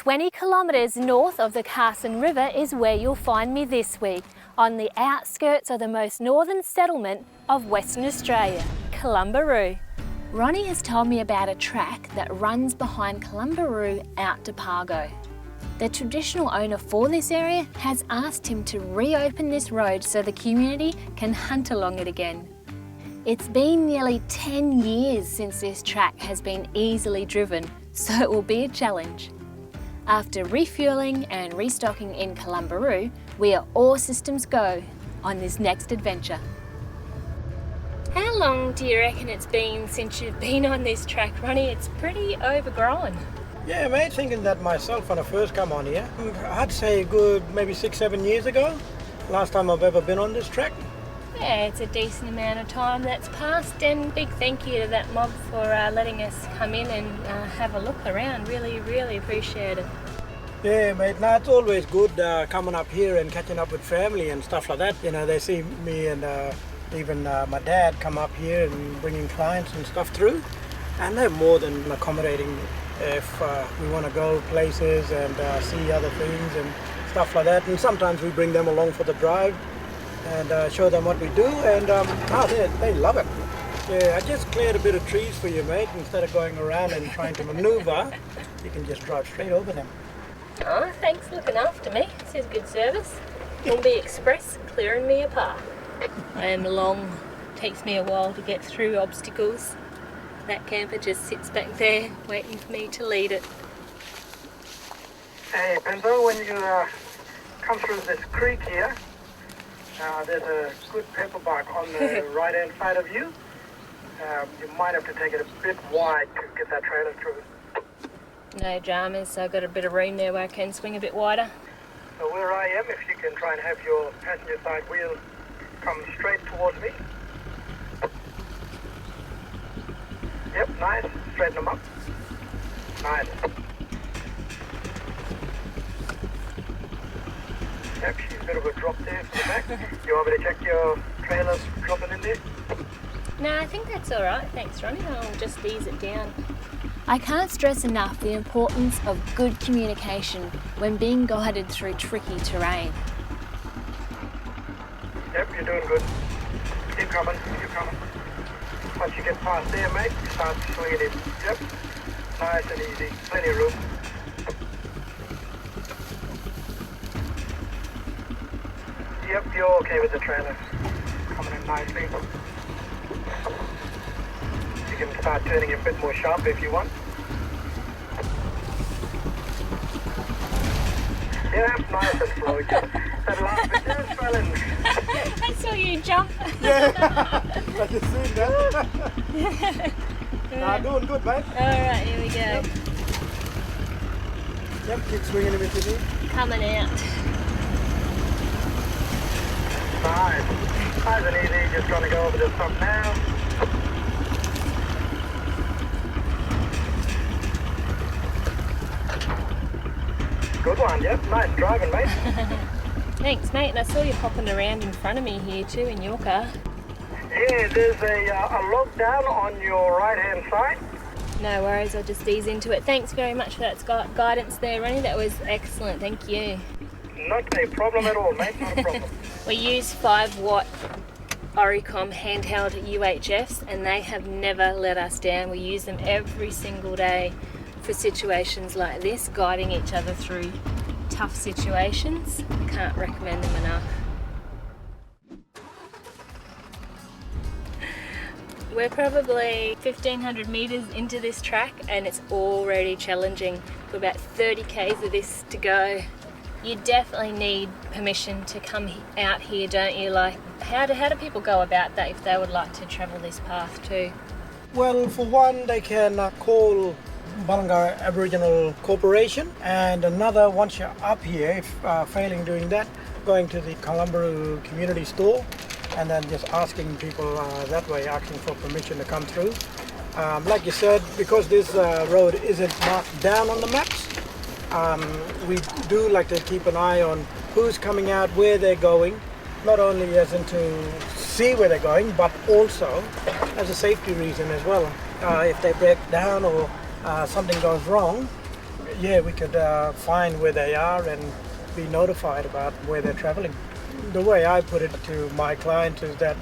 20 kilometres north of the Carson River is where you'll find me this week, on the outskirts of the most northern settlement of Western Australia, Kalumburu. Ronny has told me about a track that runs behind Kalumburu out to Pago. The traditional owner for this area has asked him to reopen this road so the community can hunt along it again. It's been nearly 10 years since this track has been easily driven, so it will be a challenge. After refuelling and restocking in Kalumburu, we are all systems go on this next adventure. How long do you reckon it's been since you've been on this track, Ronny? It's pretty overgrown. Yeah, mate, thinking that myself when I first come on here. I'd say good maybe 6-7 years ago. Last time I've ever been on this track. Yeah, it's a decent amount of time that's passed, and big thank you to that mob for letting us come in and have a look around. Really appreciate it. Yeah, mate, no, it's always good coming up here and catching up with family and stuff like that. You know, they see me and even my dad come up here and bringing clients and stuff through, and they're more than accommodating if we want to go places and see other things and stuff like that. And sometimes we bring them along for the drive and show them what we do, and they love it. Yeah, I just cleared a bit of trees for you, mate. Instead of going around and trying to maneuver, you can just drive straight over them. Oh, thanks for looking after me. This is good service. Mumbai Express clearing me a path. I am long, takes me a while to get through obstacles. That camper just sits back there waiting for me to lead it. Hey, Benzo, when you come through this creek here, there's a good pepper bark on the right-hand side of you. You might have to take it a bit wide to get that trailer through. No dramas, so I've got a bit of room there where I can swing a bit wider. So where I am, if you can try and have your passenger side wheel come straight towards me. Yep, nice. Straighten them up. Nice. Yep, she's a bit of a drop there for the back. You want me to check your trailers dropping in there? No, I think that's all right. Thanks, Ronny. I'll just ease it down. I can't stress enough the importance of good communication when being guided through tricky terrain. Yep, you're doing good. Keep coming, keep coming. Once you get past there, mate, start swinging in. Yep, nice and easy, plenty of room. Yep, you're okay with the trailer. Coming in nicely. You can start turning a bit more sharp if you want. Yeah, nice and slow. Just that last bit just fell in. I saw you jump. Yeah, I just seen that. Nah, doing good, mate. Alright, here we go. Yep, keep swinging a bit with me. Coming out. Nice. Nice and easy, just trying to go over the top now. Good one, yep. Nice driving, mate. Thanks, mate. And I saw you hopping around in front of me here too in your car. Yeah, there's a log down on your right-hand side. No worries, I'll just ease into it. Thanks very much for that guidance there, Ronny. That was excellent, thank you. Not a problem at all, mate. Not a problem. We use 5-watt Oricom handheld UHFs, and they have never let us down. We use them every single day for situations like this, guiding each other through tough situations. Can't recommend them enough. We're probably 1,500 metres into this track, and it's already challenging. We've about 30 k's of this to go. You definitely need permission to come out here, don't you? Like, how do people go about that if they would like to travel this path too? Well, for one, they can call Balanga Aboriginal Corporation, and another, once you're up here, if failing doing that, going to the Kalumburu community store and then just asking people that way, asking for permission to come through. Like you said, because this road isn't marked down on the maps, we do like to keep an eye on who's coming out, where they're going, not only as in to see where they're going, but also as a safety reason as well. If they break down or something goes wrong, yeah, we could find where they are and be notified about where they're traveling. The way I put it to my clients is that,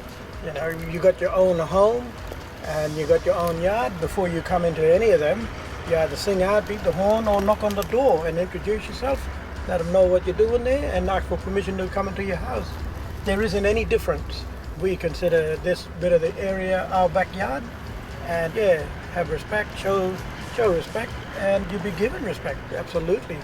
you know, you got your own home and you got your own yard. Before you come into any of them, you either sing out, beat the horn, or knock on the door and introduce yourself. Let them know what you're doing there and ask for permission to come into your house. There isn't any difference. We consider this bit of the area our backyard, and yeah, have respect, show respect, and you'll be given respect, absolutely.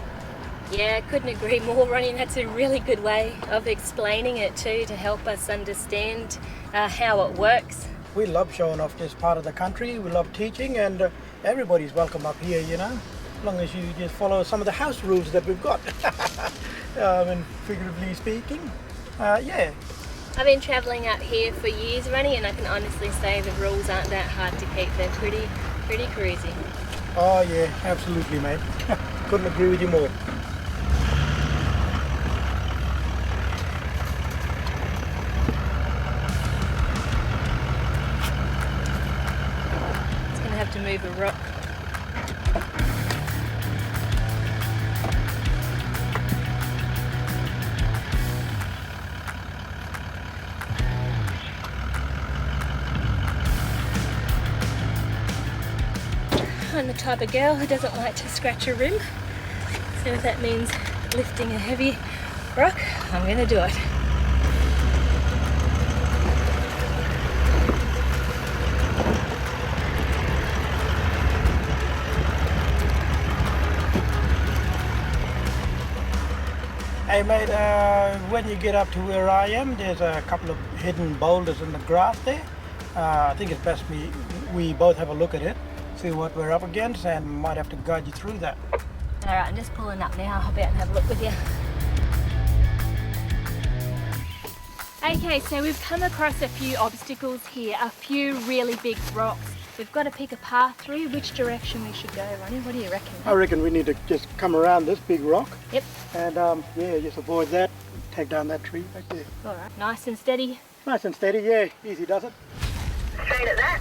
Yeah, couldn't agree more, Ronnie, and that's a really good way of explaining it too, to help us understand how it works. We love showing off this part of the country, we love teaching, and everybody's welcome up here, you know, as long as you just follow some of the house rules that we've got, and figuratively speaking, yeah. I've been travelling out here for years, Ronnie, and I can honestly say the rules aren't that hard to keep. They're pretty cruisy. Oh yeah, absolutely, mate. Couldn't agree with you more. It's going to have to move a rock. I'm the type of girl who doesn't like to scratch a rim, so if that means lifting a heavy rock, I'm going to do it. Hey mate, when you get up to where I am, there's a couple of hidden boulders in the grass there. I think it's best we both have a look at it, see what we're up against, and might have to guide you through that. All right, I'm just pulling up now. I'll hop out and have a look with you. Okay, so we've come across a few obstacles here, a few really big rocks. We've got to pick a path through. Which direction we should go, Ronnie? What do you reckon? I reckon we need to just come around this big rock. Yep. And yeah, just avoid that, take down that tree back there. All right, nice and steady. Nice and steady, yeah, easy does it. Straight at that.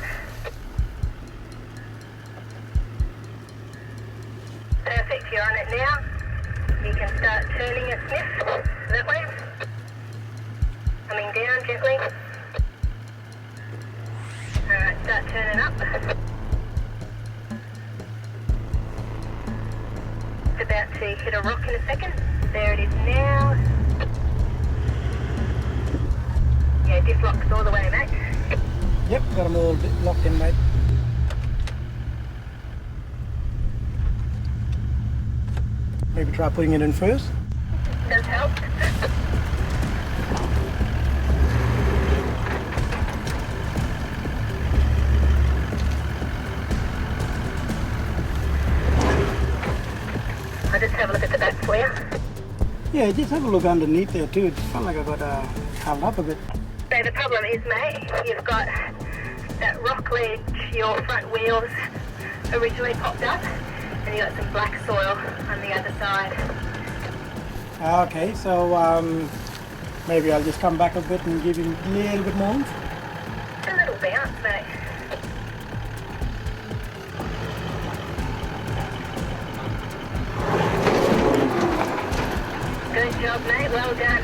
Perfect, you're on it now. You can start turning a sniff that way. Coming down gently. Alright, start turning up. It's about to hit a rock in a second. There it is now. Yeah, diff locks all the way, mate. Yep, got them all locked in, mate. Maybe try putting it in first. Does help. I'll just have a look at the back for you. Yeah, just have a look underneath there too. It felt like I got held up a bit. So the problem is, mate, you've got that rock ledge, your front wheels originally popped up, and you got some black soil on the other side. Okay, so maybe I'll just come back a bit and give him a little bit more. A little bounce, mate. Good job, mate. Well done.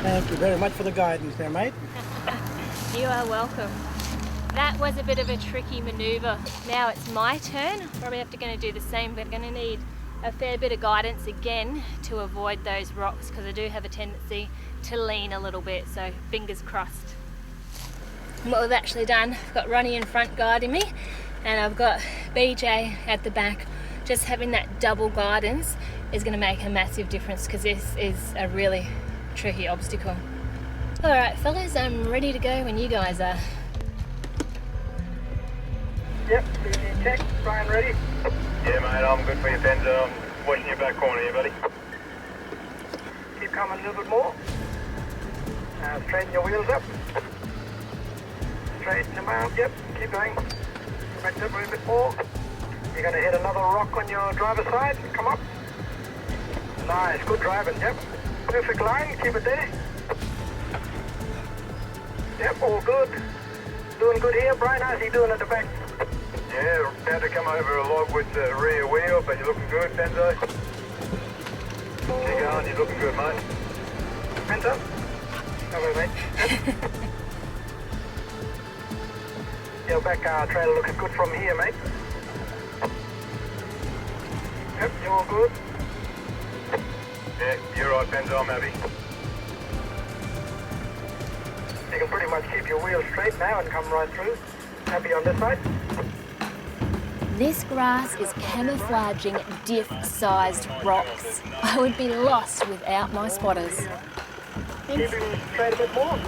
Thank you very much for the guidance there, mate. You are welcome. That was a bit of a tricky manoeuvre. Now it's my turn. Probably have to going to do the same. We're going to need a fair bit of guidance again to avoid those rocks, because I do have a tendency to lean a little bit, so fingers crossed. And what we've actually done, I've got Ronnie in front guiding me, and I've got BJ at the back. Just having that double guidance is going to make a massive difference, because this is a really tricky obstacle. All right, fellas, I'm ready to go when you guys are. Yep, check. Brian, ready? Yeah, mate, I'm good for your pens. I'm watching your back corner here, buddy. Keep coming a little bit more. Straighten your wheels up. Straighten them out, yep, keep going. Back up a little bit more. You're going to hit another rock on your driver's side. Come up. Nice, good driving, yep. Perfect line, keep it there. Yep, all good. Doing good here. Brian, how's he doing at the back? Yeah, about to come over a log with the rear wheel, but you're looking good, Benzo. Keep going, you're looking good, mate. Hands up. Come on, mate. Your back trailer looking good from here, mate. Yep, you're all good. Yeah, you're right, Benzo, I'm happy. You can pretty much keep your wheels straight now and come right through. Happy on this side? This grass is camouflaging diff-sized rocks. I would be lost without my spotters. Keep him straight a bit more.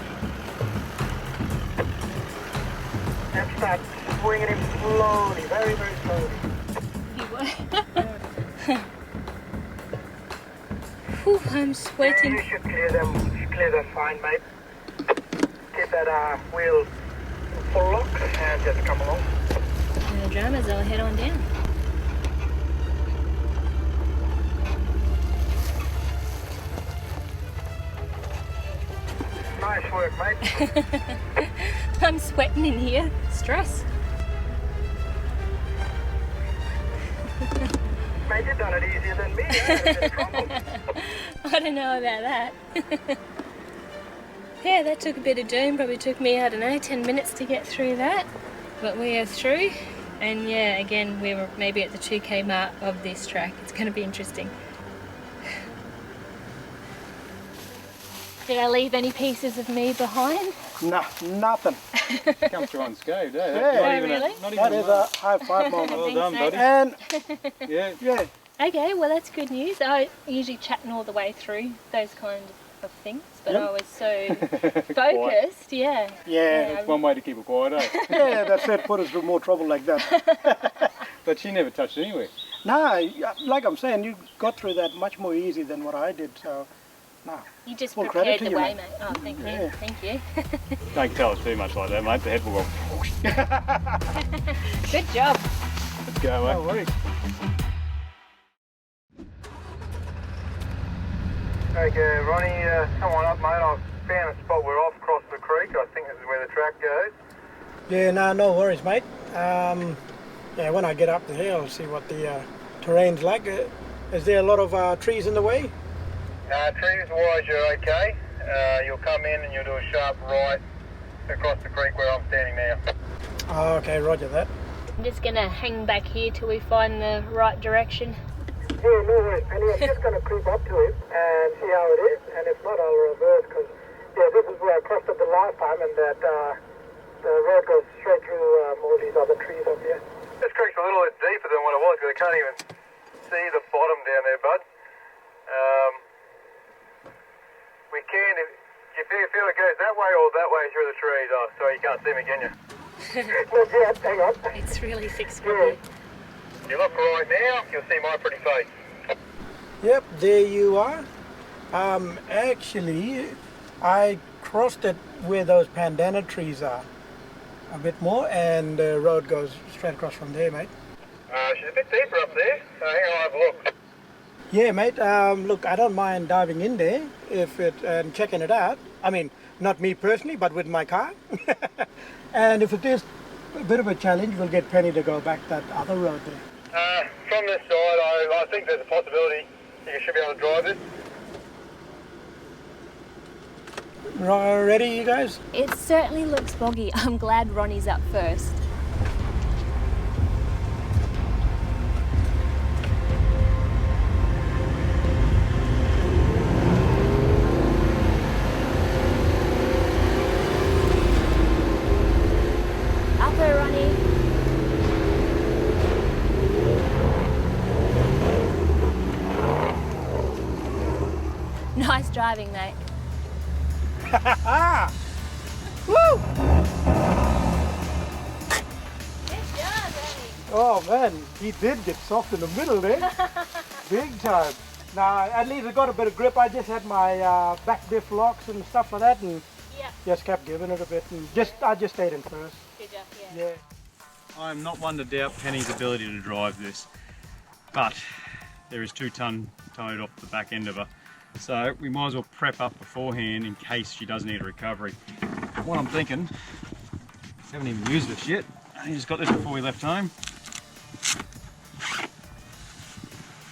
And start swinging him slowly, very, very slowly. Whew, I'm sweating. You should clear them fine, mate. Keep that wheel full lock and just come along. No dramas, I'll head on down. Nice work, mate. I'm sweating in here. Stress. Mate, you've done it easier than me. Eh? I don't know about that. Yeah, that took a bit of doing. Probably took me, I don't know, 10 minutes to get through that. But we are through. And yeah, again, we were maybe at the 2K mark of this track. It's going to be interesting. Did I leave any pieces of me behind? Nah, nothing. Come through unscathed, eh? Yeah. Oh, really? That is a high five moment. Well done, buddy. And Yeah. yeah, Okay, well that's good news. I usually chatting all the way through those kind of things, but Yep. I was so focused, yeah. yeah, That's one way to keep it quiet, eh? yeah. That's it. Put us through more trouble like that. But she never touched anywhere. Nah, like I'm saying, you got through that much more easy than what I did. So, nah. You just Well, prepared credit the to you, way, mate. mate. Oh, thank you, Yeah. thank you. Don't tell us too much like that, mate. The head will go. Good job. Let's go, No mate. worries. Okay, Ronnie, come on up, mate. I've found a spot we're off across the creek. I think this is where the track goes. Yeah, no worries, mate. Yeah, when I get up the hill, I'll see what the terrain's like. Is there a lot of trees in the way? Trees-wise, you're okay. You'll come in and you'll do a sharp right across the creek where I'm standing now. Oh, okay, roger that. I'm just gonna hang back here till we find the right direction. Yeah, no worries, Penny. I'm just going to creep up to him and see how it is. And if not, I'll reverse because, yeah, this is where I crossed it the last time and that the road goes straight through all these other trees up here. This creek's a little bit deeper than what it was because I can't even see the bottom down there, bud. We can, if you feel it goes that way or that way through the trees. Oh, sorry, you can't see me, can you? Not yet, hang on. It's really thick scrubby. You look right now, you'll see my pretty face. Yep, there you are. Actually, I crossed it where those pandana trees are a bit more, and the road goes straight across from there, mate. She's a bit deeper up there, so hang on, I'll have a look. Yeah, mate. Look, I don't mind diving in there and checking it out. I mean, not me personally, but with my car. And if it is a bit of a challenge, we'll get Penny to go back that other road there. From this side, I think there's a possibility you should be able to drive it. Ready, you guys? It certainly looks boggy. I'm glad Ronnie's up first. Up there, Ronnie. Nice driving, mate. Woo! Good job, Ronnie. Oh man, he did get soft in the middle there. Big time. Now, at least I got a bit of grip. I just had my back diff locks and stuff like that, and Yeah, just kept giving it a bit. And I just stayed in first. good job, yeah. Yeah. I'm not one to doubt Penny's ability to drive this, but there is 2 ton towed off the back end of her. So we might as well prep up beforehand in case she does need a recovery. What I'm thinking, haven't even used this yet, I just got this before we left home.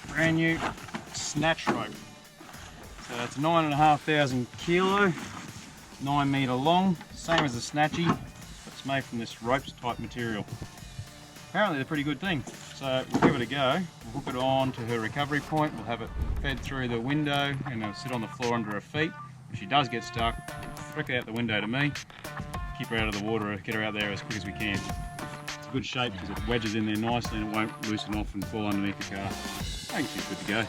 Brand new snatch rope. So it's 9,500 kilo, 9 metre long, same as the snatchy, but it's made from this ropes type material. Apparently they're a pretty good thing. So we'll give it a go. We'll hook it on to her recovery point. We'll have it fed through the window and it'll sit on the floor under her feet. If she does get stuck, flick it out the window to me, keep her out of the water, get her out there as quick as we can. It's a good shape because it wedges in there nicely and it won't loosen off and fall underneath the car. I think she's good to go.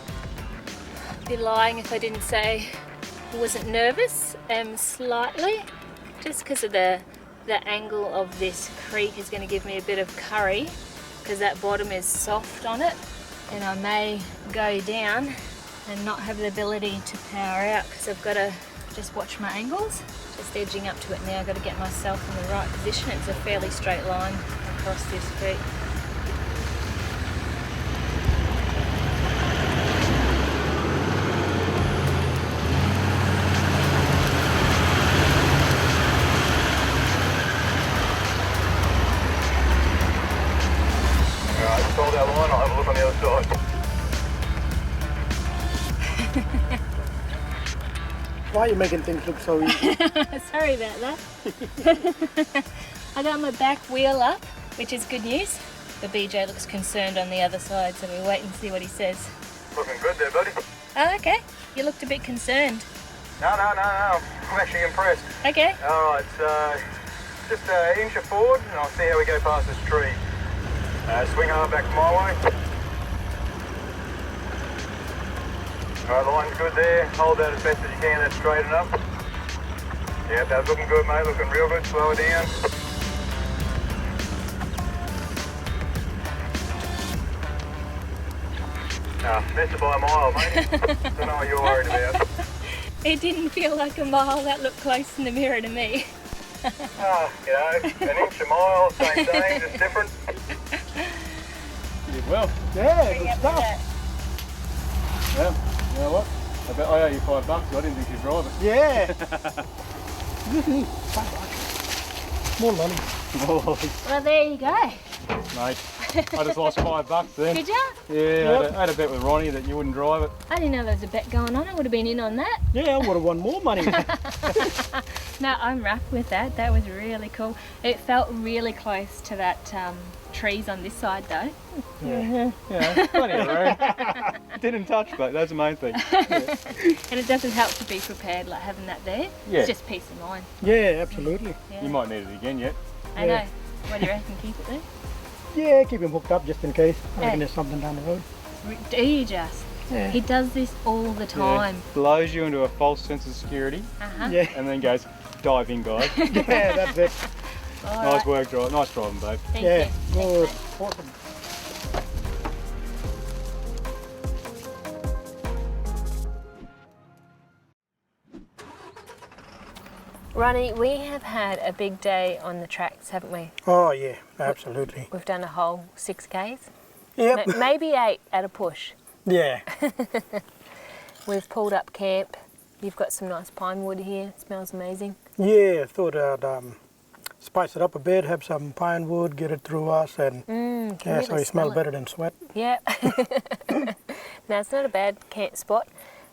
I'd be lying if I didn't say I wasn't nervous, slightly, just because of the angle of this creek is going to give me a bit of curry because that bottom is soft on it, and I may go down and not have the ability to power out because I've got to just watch my angles. Just edging up to it now, I've got to get myself in the right position. It's a fairly straight line across this creek. Hold that line, I'll have a look on the other side. Why are you making things look so easy? Sorry about that. I got my back wheel up, which is good news. The BJ looks concerned on the other side, so we'll wait and see what he says. Looking good there, buddy. Oh, okay. You looked a bit concerned. No. I'm actually impressed. Okay. Alright, so just an inch forward and I'll see how we go past this tree. Swing hard back my way. Alright, the line's good there. Hold that as best as you can, that's straight enough. Yep, that's looking good, mate, looking real good. Slow it down. Missed it by a mile, mate. Don't know what you're worried about. It didn't feel like a mile. That looked close in the mirror to me. You know, an inch a mile, same thing, just different. You did well. Yeah, good stuff. Well, you know what? I bet I owe you $5. I didn't think you'd drive it. Yeah. $5. More money. Well, there you go. Mate, I just lost $5 then. Did ya? Yeah, I had a bet with Ronnie that you wouldn't drive it. I didn't know there was a bet going on. I would have been in on that. Yeah, I would have won more money. No, I'm wrapped with that. That was really cool. It felt really close to that trees on this side though. Yeah, plenty of room. Didn't touch, but that's the main thing. Yeah. And it doesn't help to be prepared, like having that there. Yeah. It's just peace of mind. Yeah, absolutely. Yeah. You might need it again yet. I know. What do you reckon? Keep it there? Yeah, keep him hooked up just in case. I reckon Yeah. there's something down the road. Do you just? Yeah. He does this all the time. Blows you into a false sense of security Yeah. and then goes, dive in, guys. Yeah, that's it. All Nice right. work, drive. Nice driving, babe. Thank Yeah, you. good. Thanks, Awesome. Ronnie, we have had a big day on the tracks, haven't we? Oh yeah, absolutely. We've done a whole 6Ks. Yep. Maybe 8 at a push. Yeah. We've pulled up camp. You've got some nice pine wood here. It smells amazing. Yeah, thought I'd spice it up a bit, have some pine wood, get it through us, and yeah, so you smell better than sweat. Yeah. Now it's not a bad camp spot,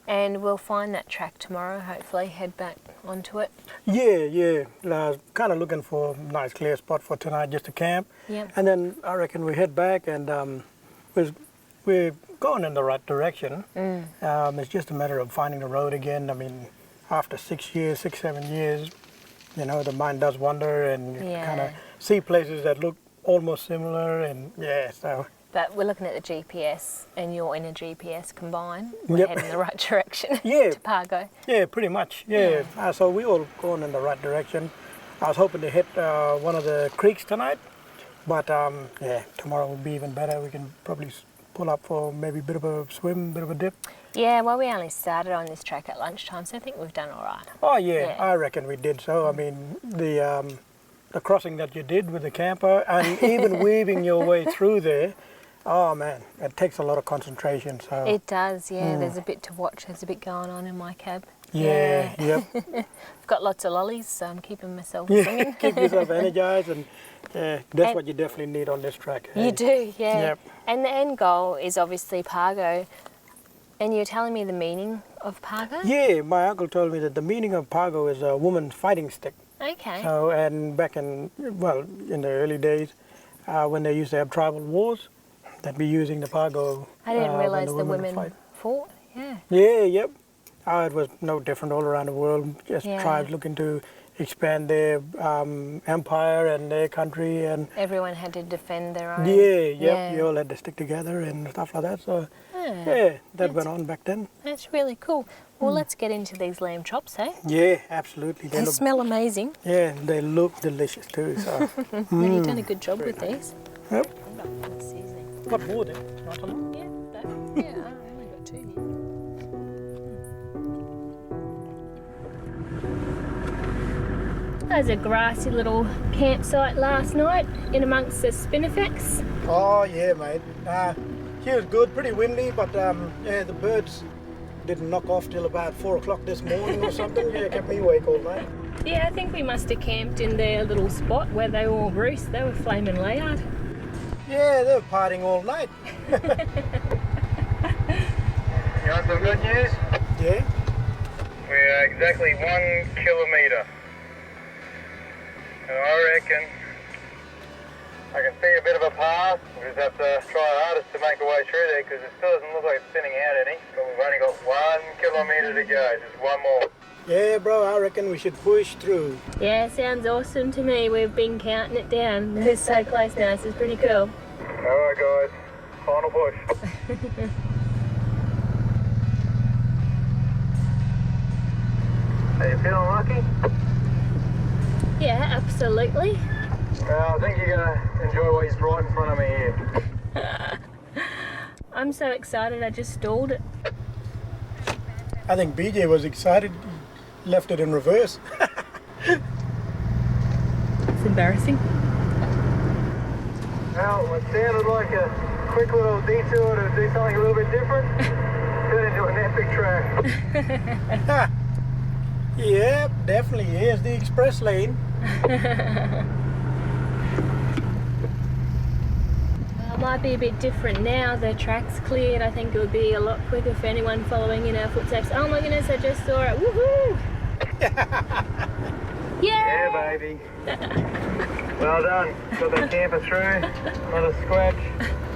and we'll find that track tomorrow. Hopefully, head back onto it. Yeah. Kind of looking for a nice clear spot for tonight, just to camp. Yep. And then I reckon we head back, and we're going in the right direction. It's just a matter of finding the road again. I mean, after 6 years, 7 years, you know, the mind does wander, and you kind of see places that look almost similar, and yeah, so. But we're looking at the GPS, and you're in a GPS combine. We're heading in the right direction Yeah. to Pago. Yeah, pretty much. Yeah. So we all going in the right direction. I was hoping to hit one of the creeks tonight, but yeah, tomorrow will be even better. We can probably pull up for maybe a bit of a swim, bit of a dip. Yeah, well, we only started on this track at lunchtime, so I think we've done all right. Oh yeah, I reckon we did so. I mean, the crossing that you did with the camper, and even weaving your way through there, oh man, it takes a lot of concentration. So It does, yeah. There's a bit to watch. There's a bit going on in my cab. Yeah, yep. I've got lots of lollies, so I'm keeping myself Yeah, singing. keep yourself energized, and that's And- what you definitely need on this track. You do, yeah. Yep. And the end goal is obviously Pago. And you're telling me the meaning of Pago? Yeah, my uncle told me that the meaning of Pago is a woman's fighting stick. Okay. So, and back in, well, in the early days, when they used to have tribal wars, they'd be using the Pago. I didn't when realise the women would women fight. fought. Yeah. Yeah, yep. It was no different all around the world. Just Yeah. tribes looking to expand their empire and their country, and Everyone had to defend their own. yeah, you all had to stick together and stuff like that. So yeah, that went on back then. That's really cool. Well, let's get into these lamb chops, hey? Yeah, absolutely. They smell amazing. Yeah, they look delicious too. So And you've done a good job with these. yep. I've got one seasoning. Got more there. Not a lot. Yeah, I only got 2 here. There's a grassy little campsite last night in amongst the spinifex. Oh yeah, mate. Here was good, pretty windy, but yeah, the birds didn't knock off till about 4 o'clock this morning or something. Yeah, kept me awake all night. Yeah, I think we must have camped in their little spot where they all roost. They were flaming loud. Yeah, they were partying all night. You want some good news? Yeah. We are exactly 1 kilometre. And I reckon I can see a bit of a path. We just have to try our hardest to make our way through there because it still doesn't look like it's thinning out any. But we've only got 1 kilometre to go, just one more. Yeah, bro, I reckon we should push through. Yeah, sounds awesome to me. We've been counting it down. It's so close now. This is pretty cool. Alright guys, final push. Are you feeling lucky? Yeah, absolutely. I think you're going to enjoy what's right in front of me here. I'm so excited I just stalled it. I think BJ was excited, left it in reverse. It's embarrassing. Well, it sounded like a quick little detour to do something a little bit different. Turned into an epic track. Yeah, definitely. Here's the express lane. Well, it might be a bit different now. The track's cleared. I think it would be a lot quicker for anyone following in our footsteps. Oh my goodness, I just saw it. Woohoo! Yeah, baby. Well done. Got the camper through. Another scratch.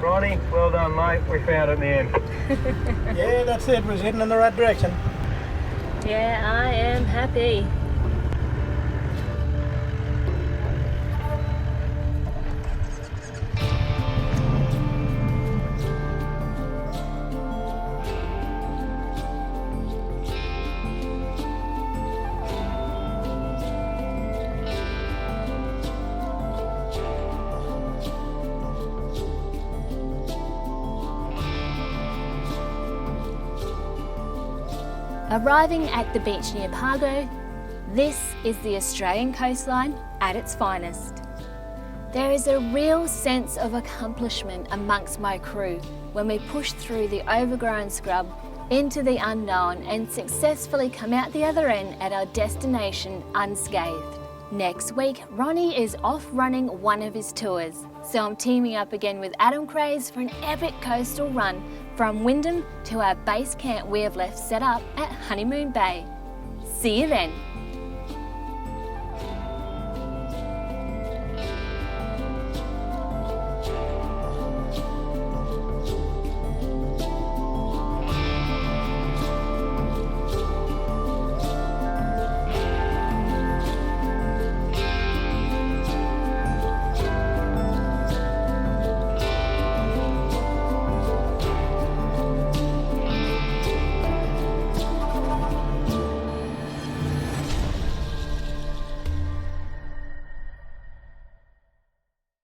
Ronnie, well done, mate. We found it in the end. Yeah, that's it. We're heading in the right direction. Yeah, I am happy. Arriving at the beach near Pago, this is the Australian coastline at its finest. There is a real sense of accomplishment amongst my crew when we push through the overgrown scrub into the unknown and successfully come out the other end at our destination unscathed. Next week, Ronny is off running one of his tours, so I'm teaming up again with Adam Craze for an epic coastal run from Wyndham to our base camp we have left set up at Honeymoon Bay. See you then.